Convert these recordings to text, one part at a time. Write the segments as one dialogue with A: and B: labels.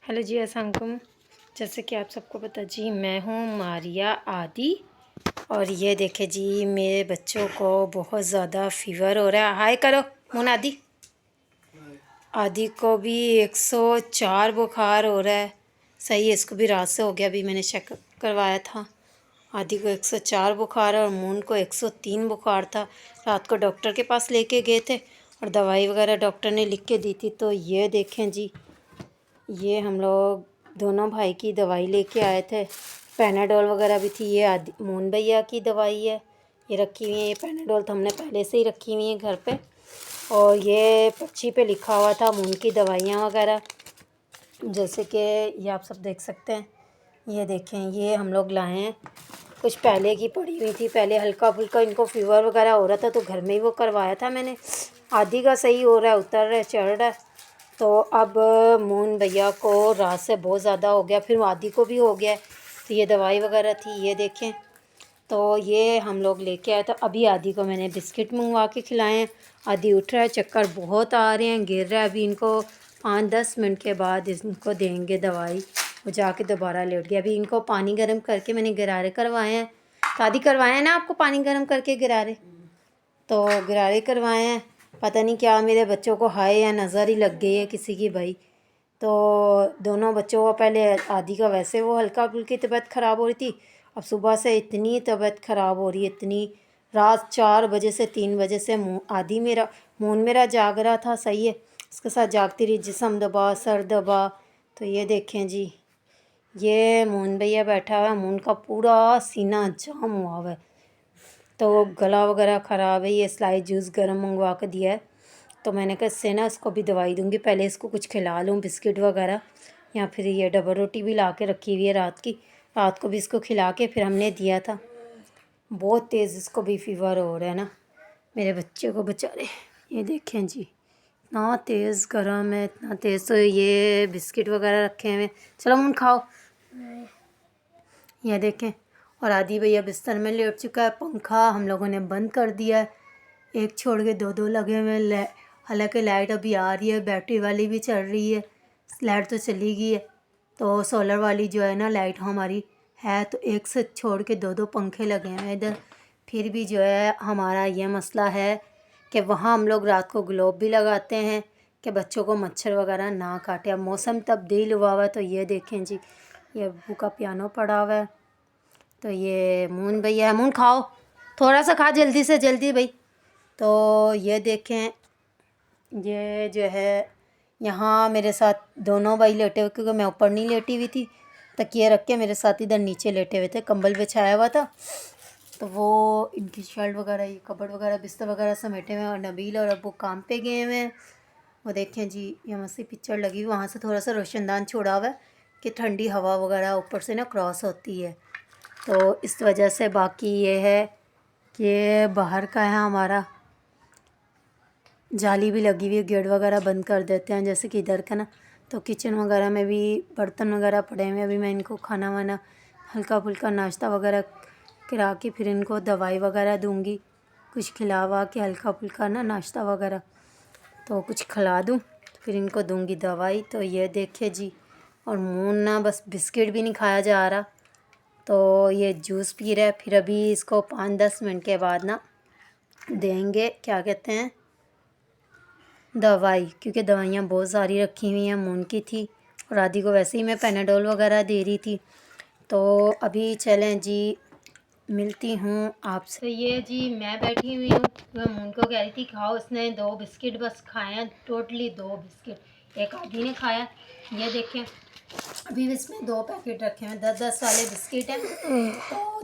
A: Hello जी, अस्सलाम वालेकुम। जैसे कि आप सबको पता जी, मैं हूँ मारिया आदि। और ये देखे जी, मेरे बच्चों को बहुत ज़्यादा फ़ीवर हो रहा है। हाय करो मुन आदि। आदि को भी 104 बुखार हो रहा है। सही है, इसको भी रात से हो गया, अभी मैंने चेक करवाया था। आदि को 104 बुखार और मून को 103 बुखार था। रात को डॉक्टर के पास लेके गए थे और दवाई वगैरह डॉक्टर ने लिख के दी थी। तो ये देखें जी, ये हम लोग दोनों भाई की दवाई लेके आए थे। पैनाडोल वगैरह भी थी। ये आदि मून भैया की दवाई है, ये रखी हुई है। ये पैनाडोल तो हमने पहले से ही रखी हुई है घर पे। और ये पर्ची पे लिखा हुआ था मून की दवाइयाँ वगैरह, जैसे कि ये आप सब देख सकते हैं। ये देखें, ये हम लोग लाए हैं, कुछ पहले की पड़ी हुई थी। पहले हल्का फुल्का इनको फ़ीवर वगैरह हो रहा था तो घर में ही वो करवाया था मैंने। आदि का सही हो रहा है, उतर रहा है, चढ़ रहा है। तो अब मून भैया को रात से बहुत ज़्यादा हो गया, फिर आदि को भी हो गया है। तो ये दवाई वगैरह थी, ये देखें। तो ये हम लोग लेके आए। तो अभी आदि को मैंने बिस्किट मंगवा के खिलाए हैं। आदि उठ रहा है, चक्कर बहुत आ रहे हैं, गिर रहा है। अभी इनको 5-10 मिनट के बाद इनको देंगे दवाई। वो जाके दोबारा लेट गया। अभी इनको पानी गर्म करके मैंने गरारे करवाए हैं। तो आदि करवाए हैं ना आपको पानी गर्म करके गरारे? तो गरारे करवाए हैं। पता नहीं क्या मेरे बच्चों को हाय या नज़र ही लग गई है किसी की भाई। तो दोनों बच्चों को पहले आदि का वैसे वो हल्का फुल्की तबीयत ख़राब हो रही थी। अब सुबह से इतनी तबीयत ख़राब हो रही है, इतनी। रात 4 बजे से 3 बजे से आदि मेरा मून मेरा जाग रहा था, सही है, उसके साथ जागती रही, जिस्म दबा, सर दबा। तो ये देखें जी, ये मून भैया बैठा हुआ है, मून का पूरा सीना जाम हुआ हुआ है। तो गला वगैरह ख़राब है। ये स्लाइस जूस गर्म मंगवा कर दिया है। तो मैंने कहा इससे ना इसको भी दवाई दूंगी, पहले इसको कुछ खिला लूँ, बिस्किट वगैरह, या फिर ये डबल रोटी भी ला के रखी हुई है रात की। रात को भी इसको खिला के फिर हमने दिया था। बहुत तेज़ इसको भी फ़ीवर हो रहा है ना, मेरे बच्चे को बेचारे। ये देखें जी, इतना तेज़ गर्म है, इतना तेज़। तो ये बिस्किट वगैरह रखे हुए, चलो मुन खाओ। ये देखें। और आदि भैया बिस्तर में लेट चुका है। पंखा हम लोगों ने बंद कर दिया है, एक छोड़ के दो लगे हुए हैं। हालांकि लाइट अभी आ रही है, बैटरी वाली भी चल रही है। लाइट तो चली गई है, तो सोलर वाली जो है ना लाइट हमारी है, तो एक से छोड़ के दो पंखे लगे हैं इधर। फिर भी जो है हमारा ये मसला है कि वहाँ हम लोग रात को ग्लोब भी लगाते हैं कि बच्चों को मच्छर वगैरह ना काटे। अब मौसम तब्दील हुआ हुआ है। तो ये देखें जी, ये अब्बू का पियानो पड़ा हुआ है। तो ये मून भैया है, मून खाओ, थोड़ा सा खा जल्दी से जल्दी भाई। तो ये देखें, ये जो है यहाँ मेरे साथ दोनों भाई लेटे हुए, क्योंकि मैं ऊपर नहीं लेटी हुई थी। तकिए रख के मेरे साथ इधर नीचे लेटे हुए थे, कंबल बिछाया हुआ था। तो वो इनकी शर्ट वगैरह, ये कपड़ वगैरह, बिस्तर वगैरह समेटे हुए हैं। और नबील और अब्बू काम पे गए हुए हैं। वो देखें जी, यहाँ से पिक्चर लगी हुई, वहाँ से थोड़ा सा रोशनदान छोड़ा हुआ है कि ठंडी हवा वगैरह ऊपर से ना क्रॉस होती है, तो इस वजह से। बाकी ये है कि बाहर का है हमारा, जाली भी लगी हुई है, गेट वगैरह बंद कर देते हैं, जैसे कि इधर का ना। तो किचन वगैरह में भी बर्तन वगैरह पड़े हुए हैं। अभी मैं इनको खाना वाना, हल्का फुल्का नाश्ता वगैरह करा के फिर इनको दवाई वगैरह दूंगी। कुछ खिलावा के हल्का फुल्का ना नाश्ता वगैरह, तो कुछ खिला दूँ तो फिर इनको दूंगी दवाई। तो ये देखिए जी, और मून ना बस बिस्किट भी नहीं खाया जा रहा, तो ये जूस पी रहा है। फिर अभी इसको 5-10 मिनट के बाद ना देंगे, क्या कहते हैं, दवाई, क्योंकि दवाइयाँ बहुत सारी रखी हुई हैं। मून की थी और आदि को वैसे ही मैं पैनाडोल वगैरह दे रही थी। तो अभी चलें जी, मिलती हूँ आपसे। ये जी मैं बैठी हुई हूँ, मैं मून को कह रही थी खाओ, इसने 2 बिस्किट बस खाए हैं, टोटली 2 बिस्किट। एक आदि ने खाया, ये देखें। अभी इसमें 2 पैकेट रखे हैं, 10-10 वाले बिस्किट हैं।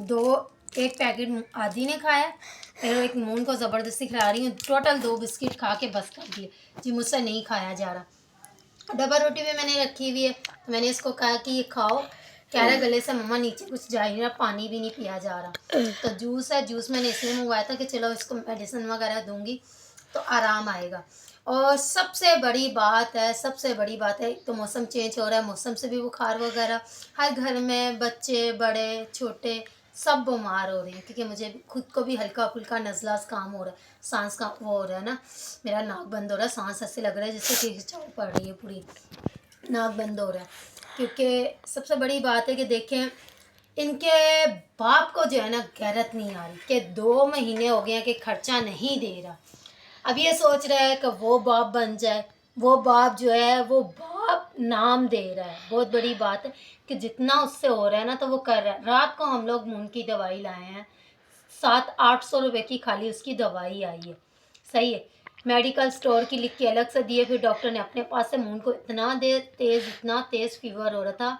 A: तो एक पैकेट आदि ने खाया, फिर एक मून को ज़बरदस्ती खिला रही हूँ। टोटल 2 बिस्किट खा के बस कर दिए जी, मुझसे नहीं खाया जा रहा। डबल रोटी भी मैंने रखी हुई है, तो मैंने इसको कहा कि ये खाओ। कह रहा गले से मम्मा नीचे कुछ जा ही नहीं रहा, पानी भी नहीं पिया जा रहा। तो जूस है, जूस मैंने इसलिए मंगवाया था कि चलो इसको मेडिसिन वगैरह दूंगी तो आराम आएगा। और सबसे बड़ी बात है, सबसे बड़ी बात है, तो मौसम चेंज हो रहा है, मौसम से भी बुखार वगैरह हर घर में, बच्चे बड़े छोटे सब बीमार हो रहे हैं। क्योंकि मुझे खुद को भी हल्का फुल्का नज़ला काम हो रहा है, सांस का वो हो रहा है ना, मेरा नाक बंद हो रहा है, सांस ऐसे लग रहा है जैसे कि खिंचाव पड़ रही है, पूरी नाक बंद हो रहा है। क्योंकि सबसे बड़ी बात है कि देखें, इनके बाप को जो है ना गैरत नहीं आ रही कि 2 महीने हो गए हैं कि खर्चा नहीं दे रहा। अब ये सोच रहा है कि वो बाप बन जाए, वो बाप जो है वो बाप नाम दे रहा है। बहुत बड़ी बात है कि जितना उससे हो रहा है ना तो वो कर रहा है। रात को हम लोग मून की दवाई लाए हैं, 700-800 रुपये की खाली उसकी दवाई आई है। सही है, मेडिकल स्टोर की लिख के अलग से दिए। फिर डॉक्टर ने अपने पास से मून को इतना तेज़ फीवर हो रहा था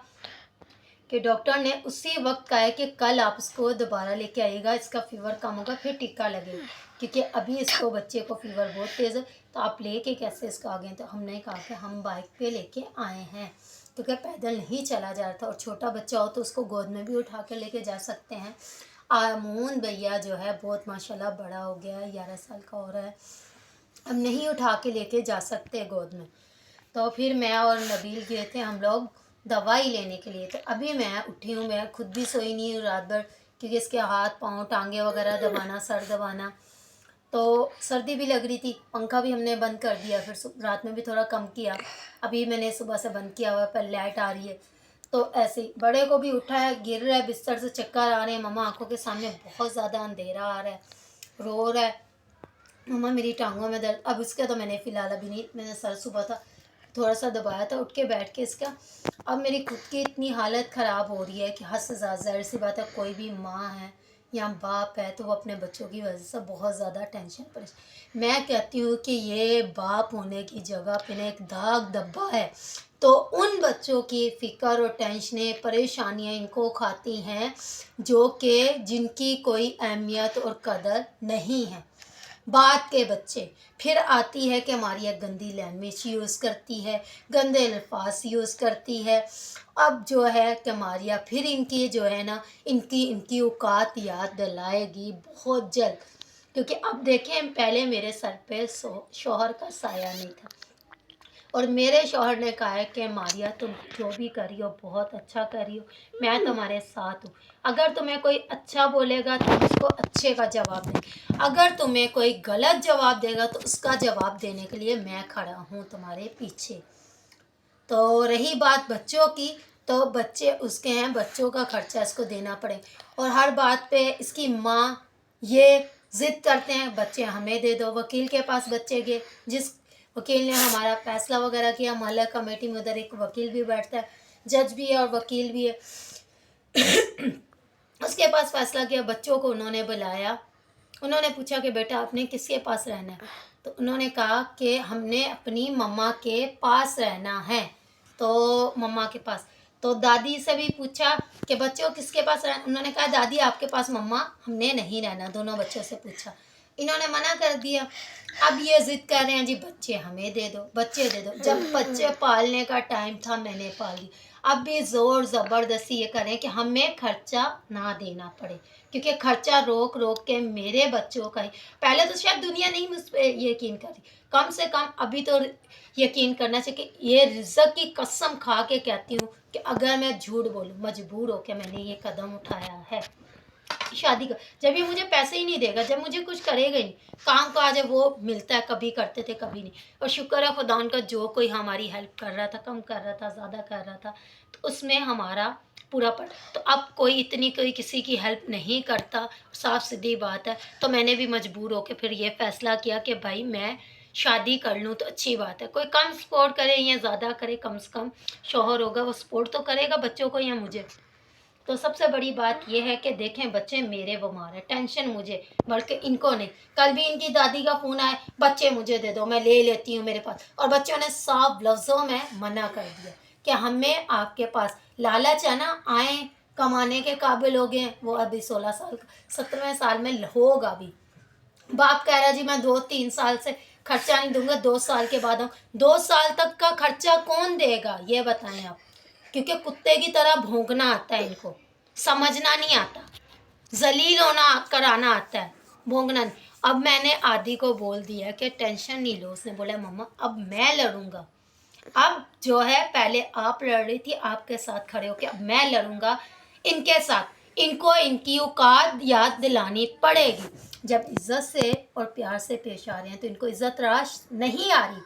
A: कि डॉक्टर ने उसी वक्त कहा है कि कल आप इसको दोबारा लेके आइएगा, इसका फ़ीवर कम होगा फिर टीका लगेगा, क्योंकि अभी इसको बच्चे को फ़ीवर बहुत तेज़ है। तो आप लेके कैसे इसको आ गए? तो हमने कहा कि हम बाइक पे लेके आए हैं, क्योंकि पैदल नहीं चला जा रहा था। और छोटा बच्चा हो तो उसको गोद में भी उठा के लेके जा सकते हैं। आमून भैया जो है बहुत माशाल्लाह बड़ा हो गया है, 11 साल का हो रहा है, अब नहीं उठा के लेके जा सकते गोद में। तो फिर मैं और नबील गए थे हम लोग दवाई लेने के लिए। तो अभी मैं उठी हूँ, मैं खुद भी सोई नहीं हूँ रात भर, क्योंकि इसके हाथ पाँव टांगे वगैरह दबाना, सर दबाना, तो सर्दी भी लग रही थी। पंखा भी हमने बंद कर दिया, फिर रात में भी थोड़ा कम किया, अभी मैंने सुबह से बंद किया हुआ है, पर लाइट आ रही है। तो ऐसे ही बड़े को भी उठा है, गिर रहा है, बिस्तर से चक्कर आ रहे हैं, मम्मा आंखों के सामने बहुत ज़्यादा अंधेरा आ रहा है, रो रहा है, मम्मा मेरी टांगों में दर्द। अब इसका तो मैंने फ़िलहाल अभी नहीं, मैंने सर सुबह था थोड़ा सा दबाया था उठ के बैठ के इसका। अब मेरी खुद की इतनी हालत ख़राब हो रही है कि हद से ज़्यादा। ज़ाहिर सी बात है, कोई भी माँ है या बाप है तो वो अपने बच्चों की वजह से बहुत ज़्यादा टेंशन परेशान। मैं कहती हूँ कि ये बाप होने की जगह पे ना एक दाग धब्बा है। तो उन बच्चों की फ़िक्र और टेंशनें परेशानियाँ इनको खाती हैं जो कि जिनकी कोई अहमियत और कदर नहीं है। बात के बच्चे, फिर आती है कि हमारी एक गंदी लैंग्वेज यूज़ करती है, गंदे अल्फाज यूज़ करती है। अब जो है कि मारिया फिर इनकी जो है ना इनकी औकात याद दिलाएगी बहुत जल्द। क्योंकि अब देखें, पहले मेरे सर पे शौहर का साया नहीं था, और मेरे शौहर ने कहा है कि मारिया तुम जो भी कर रही हो बहुत अच्छा कर रही हो, मैं तुम्हारे साथ हूँ। अगर तुम्हें कोई अच्छा बोलेगा तो उसको अच्छे का जवाब दे, अगर तुम्हें कोई गलत जवाब देगा तो उसका जवाब देने के लिए मैं खड़ा हूँ तुम्हारे पीछे। तो रही बात बच्चों की, तो बच्चे उसके हैं, बच्चों का खर्चा इसको देना पड़े, और हर बात पे इसकी माँ ये ज़िद करते हैं बच्चे हमें दे दो। वकील के पास बच्चे गए, जिस वकील ने हमारा फैसला वगैरह किया, मोहल्ला कमेटी में उधर एक वकील भी बैठता है, जज भी है और वकील भी है, उसके पास फैसला किया। बच्चों को उन्होंने बुलाया, उन्होंने पूछा कि बेटा आपने किसके पास रहना है? तो उन्होंने कहा कि हमने अपनी मम्मा के पास रहना है, तो मम्मा के पास। तो दादी से भी पूछा कि बच्चों किसके पास रहना? उन्होंने कहा दादी आपके पास, मम्मा हमने नहीं रहना। दोनों बच्चों से पूछा, इन्होंने मना कर दिया। अब ये ज़िद कर रहे हैं जी बच्चे हमें दे दो, बच्चे दे दो। जब बच्चे पालने का टाइम था मैंने पाली, अब भी ज़ोर ज़बरदस्ती ये करें कि हमें खर्चा ना देना पड़े, क्योंकि खर्चा रोक रोक के मेरे बच्चों का ही। पहले तो शायद दुनिया नहीं मुझ पर यकीन करी, कम से कम अभी तो यकीन करना चाहिए कि ये रिज़्क़ की कसम खा के कहती हूँ कि अगर मैं झूठ बोलूँ, मजबूर होकर मैंने ये कदम उठाया है शादी का। जब ये मुझे पैसे ही नहीं देगा, जब मुझे कुछ करेगा ही नहीं, काम काज है वो मिलता है, कभी करते थे कभी नहीं। और शुक्र है खुदा उनका, जो कोई हमारी हेल्प कर रहा था, कम कर रहा था, ज़्यादा कर रहा था, तो उसमें हमारा पूरा पड़। तो अब कोई किसी की हेल्प नहीं करता, साफ सीधी बात है। तो मैंने भी मजबूर होकर फिर ये फैसला किया कि भाई मैं शादी कर लूँ तो अच्छी बात है। कोई कम सपोर्ट करे या ज़्यादा करे, कम से कम शौहर होगा वो सपोर्ट तो करेगा बच्चों को या मुझे। तो सबसे बड़ी बात यह है कि देखें बच्चे मेरे बीमार है, टेंशन मुझे बल्कि इनको नहीं। कल भी इनकी दादी का फ़ोन आया, बच्चे मुझे दे दो मैं ले लेती हूँ मेरे पास, और बच्चों ने साफ लफ्ज़ों में मना कर दिया कि हमें आपके पास लालच है ना, आए कमाने के काबिल हो गए। वो अभी 16 साल का, 17वें साल में होगा अभी। बाप कह रहा जी मैं 2-3 साल से खर्चा नहीं दूंगा, 2 साल के बाद 2 साल तक का खर्चा कौन देगा ये बताएं आप? क्योंकि कुत्ते की तरह भौंकना आता है इनको, समझना नहीं आता, जलील होना कराना आता है, भौंकना नहीं। अब मैंने आदि को बोल दिया कि टेंशन नहीं लो। उसने बोला मम्मा अब मैं लड़ूंगा। अब जो है पहले आप लड़ रही थी, आपके साथ खड़े होके अब मैं लड़ूंगा इनके साथ। इनको इनकी औकात याद दिलानी पड़ेगी। जब इज्जत से और प्यार से पेश आ रहे हैं तो इनको इज्जत राश नहीं आ रही।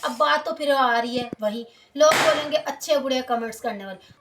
A: अब बात तो फिर आ रही है वही लोग बोलेंगे अच्छे बुरे कमेंट्स करने वाले।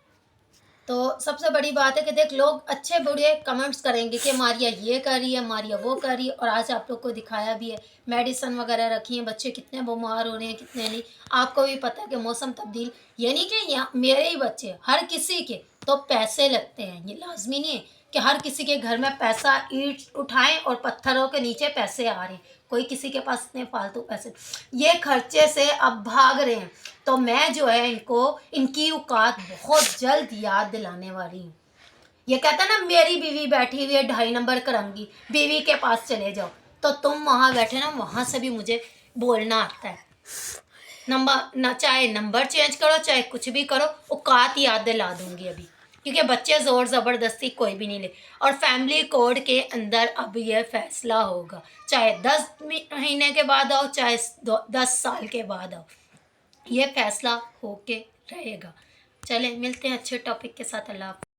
A: तो सबसे बड़ी बात है कि देख, लोग अच्छे बुरे कमेंट्स करेंगे कि मारिया ये कर रही है, मारिया वो कर रही है। और आज आप लोग को दिखाया भी है, मेडिसन वगैरह रखी है, बच्चे कितने बीमार हो रहे हैं कितने नहीं। आपको भी पता है कि मौसम तब्दील, ये नहीं कि यहाँ मेरे ही बच्चे, हर किसी के तो पैसे लगते हैं। ये लाजमी नहीं है कि हर किसी के घर में पैसा ईंट उठाएं और पत्थरों के नीचे पैसे आ रहे हैं। कोई किसी के पास इतने फालतू पैसे, ये खर्चे से अब भाग रहे हैं। तो मैं जो है इनको इनकी औकात बहुत जल्द याद दिलाने वाली हूँ। ये कहता ना, मेरी बीवी बैठी हुई है 2.5 नंबर करंगी, बीवी के पास चले जाओ। तो तुम वहाँ बैठे ना, वहाँ से भी मुझे बोलना आता है। नंबर ना, चाहे नंबर चेंज करो चाहे कुछ भी करो, औकात याद दिला दूंगी अभी। क्योंकि बच्चे ज़ोर ज़बरदस्ती कोई भी नहीं ले। और फैमिली कोड के अंदर अब यह फैसला होगा, चाहे 10 महीने के बाद आओ चाहे 10 साल के बाद आओ, ये फैसला होके रहेगा। चलें, मिलते हैं अच्छे टॉपिक के साथ। अल्लाह।